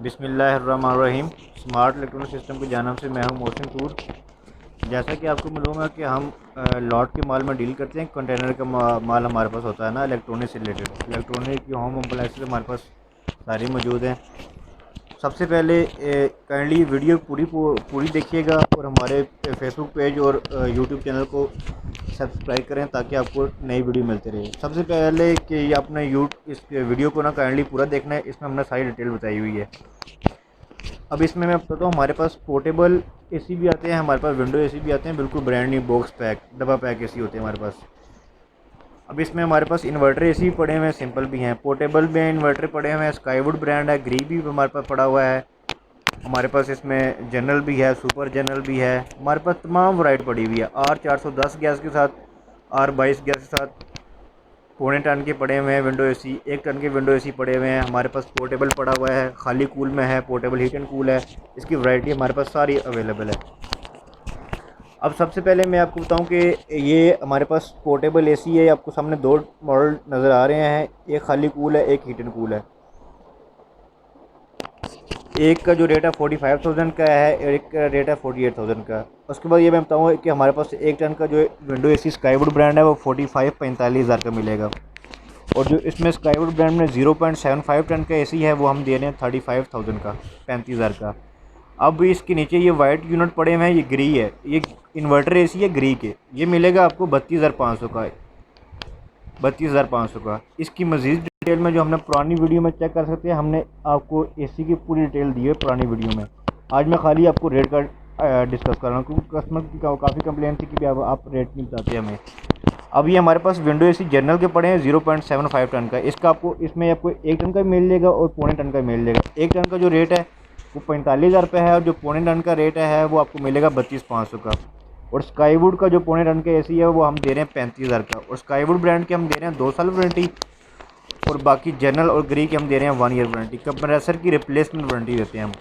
बिस्मिल्लाहिर्रहमानिर्रहीम। Smart electronic system की जानब से मैं हूं मोहसिन टूर। जैसा कि आपको मालूम है कि हम लॉट के माल में डील करते हैं। कंटेनर का माल हमारे पास होता है ना, इलेक्ट्रॉनिक से रिलेटेड। इलेक्ट्रॉनिक की होम अप्लाइंसेस हमारे पास सारी मौजूद हैं। सबसे पहले काइंडली वीडियो पूरी देखिएगा और हमारे फेसबुक पेज और यूट्यूब चैनल को सब्सक्राइब करें ताकि आपको नई वीडियो मिलती रहे। सबसे पहले कि आपने इस वीडियो को ना काइंडली पूरा देखना है। इसमें हमने सारी डिटेल बताई हुई है। अब इसमें मैं बताता हूँ, हमारे पास पोर्टेबल एसी भी आते हैं, हमारे पास विंडो एसी भी आते हैं, बिल्कुल ब्रांड न्यू बॉक्स पैक डब्बा पैक एसी होते हैं हमारे पास। अब इसमें हमारे पास इन्वर्टर एसी भी पड़े हुए हैं, सिंपल भी हैं, पोर्टेबल भी हैं, इन्वर्टर पड़े हुए हैं। स्काईवुड ब्रांड है, ग्री भी हमारे पास पड़ा हुआ है। हमारे पास इसमें जनरल भी है, सुपर जनरल भी है। हमारे पास तमाम वैरायटी पड़ी हुई है। R410 गैस के साथ, R22 गैस के साथ, पौने टन के पड़े हुए हैं विंडो एसी, 1 टन के विंडो एसी पड़े हुए हैं। हमारे पास पोर्टेबल पड़ा हुआ है, खाली कूल में है, पोर्टेबल हीट एंड कूल है। इसकी वैरायटी हमारे पास सारी अवेलेबल है। अब सबसे पहले मैं आपको बताऊं कि ये हमारे पास पोर्टेबल एसी है। आपको सामने दो मॉडल नज़र आ रहे हैं, एक खाली कूल है, एक हीट एंड कूल है। एक का जो रेट है 45,000 का है और एक का रेट है 48,000 का। उसके बाद ये मैं बताऊँगा कि हमारे पास 1 टन का जो विंडो एसी स्काईवुड ब्रांड है वो 45,000 का मिलेगा। और जो इसमें स्काईवुड ब्रांड में 0.75 टन का एसी है वो हम दे रहे हैं 35,000 का, 35,000 का। अब इसके नीचे ये वाइट यूनिट पड़े हुए हैं, ये ग्री है, ये इन्वर्टर एसी है ग्री के। ये मिलेगा आपको 32,500 का, 32,500 का। इसकी मज़ीद डिटेल में जो हमने पुरानी वीडियो में चेक कर सकते हैं, हमने आपको एसी की पूरी डिटेल दी है पुरानी वीडियो में। आज मैं खाली आपको रेट का डिस्कस कर रहा हूँ क्योंकि कस्टमर की काफ़ी कंप्लेंट थी कि भी आप रेट नहीं बताते हमें। अब ये हमारे पास विंडो एसी जनरल के पड़े हैं 0.75 टन का। इसका आपको इसमें आपको 1 टन का मिल जाएगा और पौने टन का मिल जाएगा। 1 टन का जो रेट है वो 45,000 रुपये है और जो पौने टन का रेट है वो आपको मिलेगा 32,500 का। और स्काईवुड का जो पौने टन का एसी है वो हम दे रहे हैं 35,000 का। और स्काईवुड ब्रांड के हम दे रहे हैं 2 साल वारंटी और बाकी जनरल और ग्री के हम दे रहे हैं 1 ईयर वारंटी। कंप्रेसर की रिप्लेसमेंट वारंटी देते हैं हम।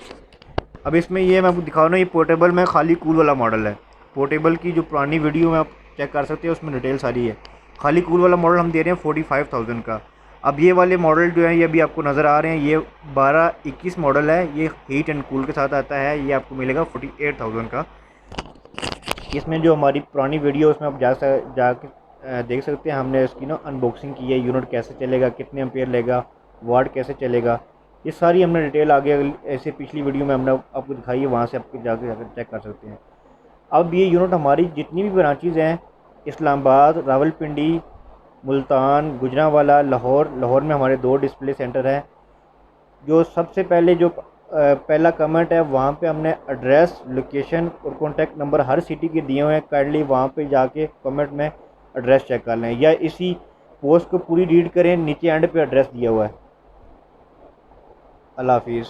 अब इसमें ये मैं आपको दिखा रहा हूँ, ये पोर्टेबल में खाली कूल वाला मॉडल है। पोर्टेबल की जो पुरानी वीडियो में आप चेक कर सकते हैं, उसमें डिटेल सारी है। खाली कूल वाला मॉडल हम दे रहे हैं 45,000 का। अब ये वाले मॉडल जो है ये अभी आपको नज़र आ रहे हैं, ये 12-21 मॉडल है, ये हीट एंड कूल के साथ आता है। ये आपको मिलेगा 48,000 का। इसमें जो हमारी पुरानी वीडियो उसमें आप जाके देख सकते हैं। हमने इसकी ना अनबॉक्सिंग की है, यूनिट कैसे चलेगा, कितने एम्पेयर लेगा, वाट कैसे चलेगा, ये सारी हमने डिटेल आगे ऐसे पिछली वीडियो में हमने आपको दिखाई है, वहाँ से आपको जाकर चेक कर सकते हैं। अब ये यूनिट हमारी जितनी भी ब्रांचेज़ हैं, इस्लामाबाद, रावलपिंडी, मुल्तान, गुजरांवाला, लाहौर में हमारे 2 डिस्प्ले सेंटर हैं। जो सबसे पहले जो पहला कमेंट है वहाँ पे हमने एड्रेस, लोकेशन और कॉन्टैक्ट नंबर हर सिटी के दिए हुए हैं। काइंडली वहाँ पे जाके कमेंट में एड्रेस चेक कर लें या इसी पोस्ट को पूरी रीड करें, नीचे एंड पे एड्रेस दिया हुआ है। अल्लाह हाफिज़।